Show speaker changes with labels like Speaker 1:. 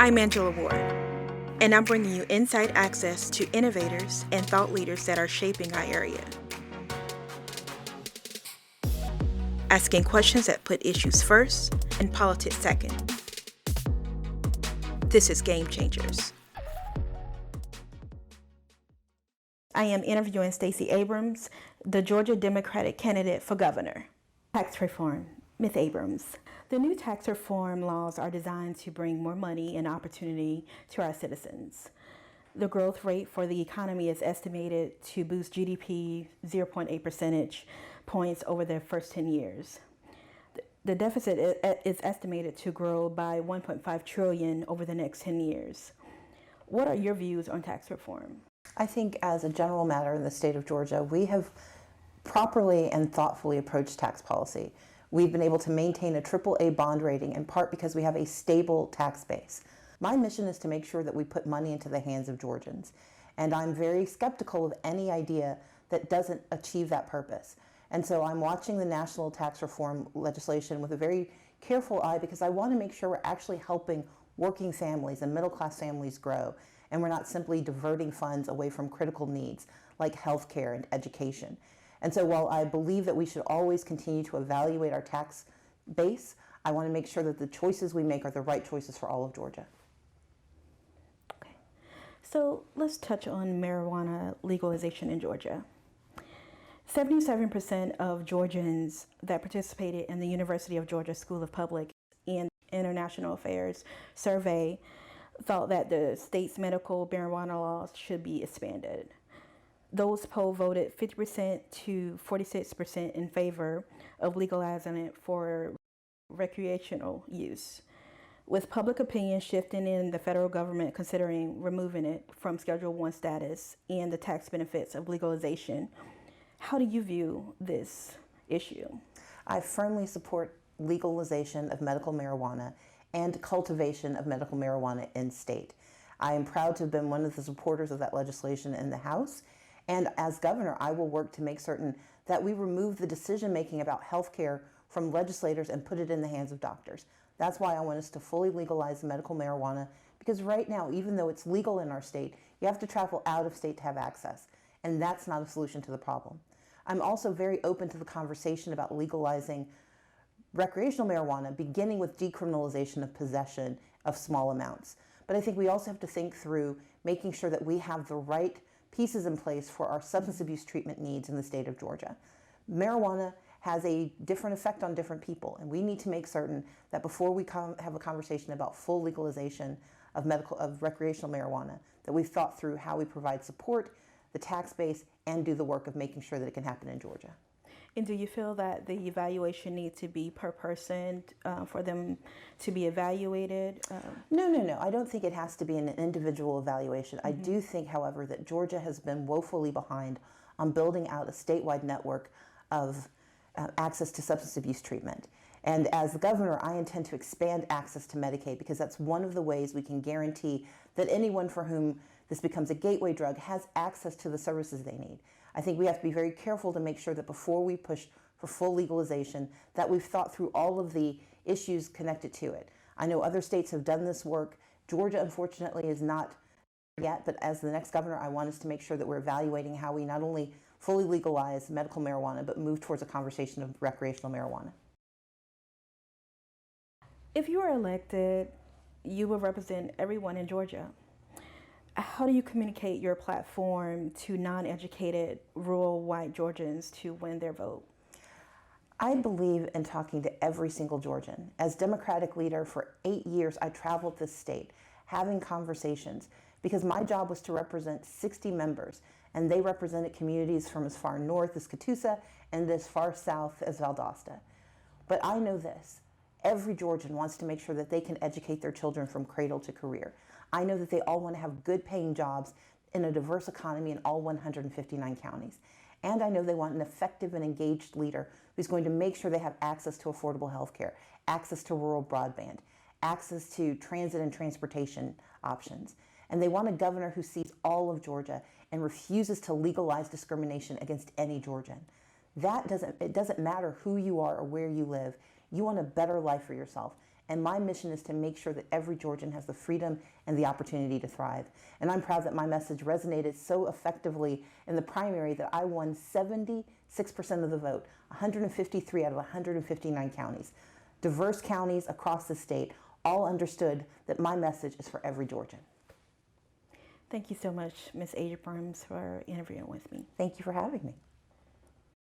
Speaker 1: I'm Angela Ward, and I'm bringing you inside access to innovators and thought leaders that are shaping our area. Asking questions that put issues first and politics second. This is Game Changers. I am interviewing Stacy Abrams, the Georgia Democratic candidate for governor. Tax reform, Ms. Abrams. The new tax reform laws are designed to bring more money and opportunity to our citizens. The growth rate for the economy is estimated to boost GDP 0.8 percentage points over the first 10 years. The deficit is estimated to grow by $1.5 trillion over the next 10 years. What are your views on tax reform?
Speaker 2: I think as a general matter in the state of Georgia, we have properly and thoughtfully approached tax policy. We've been able to maintain a AAA bond rating in part because we have a stable tax base. My mission is to make sure that we put money into the hands of Georgians. And I'm very skeptical of any idea that doesn't achieve that purpose. And so I'm watching the national tax reform legislation with a very careful eye because I want to make sure we're actually helping working families and middle-class families grow. And we're not simply diverting funds away from critical needs like healthcare and education. And so while I believe that we should always continue to evaluate our tax base, I want to make sure that the choices we make are the right choices for all of Georgia.
Speaker 1: Okay. So let's touch on marijuana legalization in Georgia. 77% of Georgians that participated in the University of Georgia School of Public and International Affairs survey thought that the state's medical marijuana laws should be expanded. Those polled voted 50% to 46% in favor of legalizing it for recreational use. With public opinion shifting in the federal government considering removing it from Schedule I status and the tax benefits of legalization, how do you view this issue?
Speaker 2: I firmly support legalization of medical marijuana and cultivation of medical marijuana in state. I am proud to have been one of the supporters of that legislation in the House. And as governor, I will work to make certain that we remove the decision-making about health care from legislators and put it in the hands of doctors. That's why I want us to fully legalize medical marijuana, because right now, even though it's legal in our state, you have to travel out of state to have access. And that's not a solution to the problem. I'm also very open to the conversation about legalizing recreational marijuana, beginning with decriminalization of possession of small amounts. But I think we also have to think through making sure that we have the right pieces in place for our substance abuse treatment needs in the state of Georgia. Marijuana has a different effect on different people, and we need to make certain that before we have a conversation about full legalization of recreational marijuana, that we've thought through how we provide support, the tax base, and do the work of making sure that it can happen in Georgia.
Speaker 1: And do you feel that the evaluation needs to be per person for them to be evaluated?
Speaker 2: No. I don't think it has to be an individual evaluation. I do think, however, that Georgia has been woefully behind on building out a statewide network of access to substance abuse treatment. And as the governor, I intend to expand access to Medicaid because that's one of the ways we can guarantee that anyone for whom this becomes a gateway drug has access to the services they need. I think we have to be very careful to make sure that before we push for full legalization, that we've thought through all of the issues connected to it. I know other states have done this work. Georgia, unfortunately, is not yet, but as the next governor, I want us to make sure that we're evaluating how we not only fully legalize medical marijuana, but move towards a conversation of recreational marijuana.
Speaker 1: If you are elected, you will represent everyone in Georgia. How do you communicate your platform to non-educated rural white Georgians to win their vote?
Speaker 2: I believe in talking to every single Georgian. As Democratic leader for 8 years, I traveled this state having conversations because my job was to represent 60 members, and they represented communities from as far north as Catoosa and as far south as Valdosta. But I know this. Every Georgian wants to make sure that they can educate their children from cradle to career. I know that they all want to have good paying jobs in a diverse economy in all 159 counties. And I know they want an effective and engaged leader who's going to make sure they have access to affordable health care, access to rural broadband, access to transit and transportation options. And they want a governor who sees all of Georgia and refuses to legalize discrimination against any Georgian. It doesn't matter who you are or where you live. You want a better life for yourself. and my mission is to make sure that every Georgian has the freedom and the opportunity to thrive. And I'm proud that my message resonated so effectively in the primary that I won 76% of the vote, 153 out of 159 counties. Diverse counties across the state all understood that my message is for every Georgian.
Speaker 1: Thank you so much, Ms. Abrams, for interviewing with me.
Speaker 2: Thank you for having me.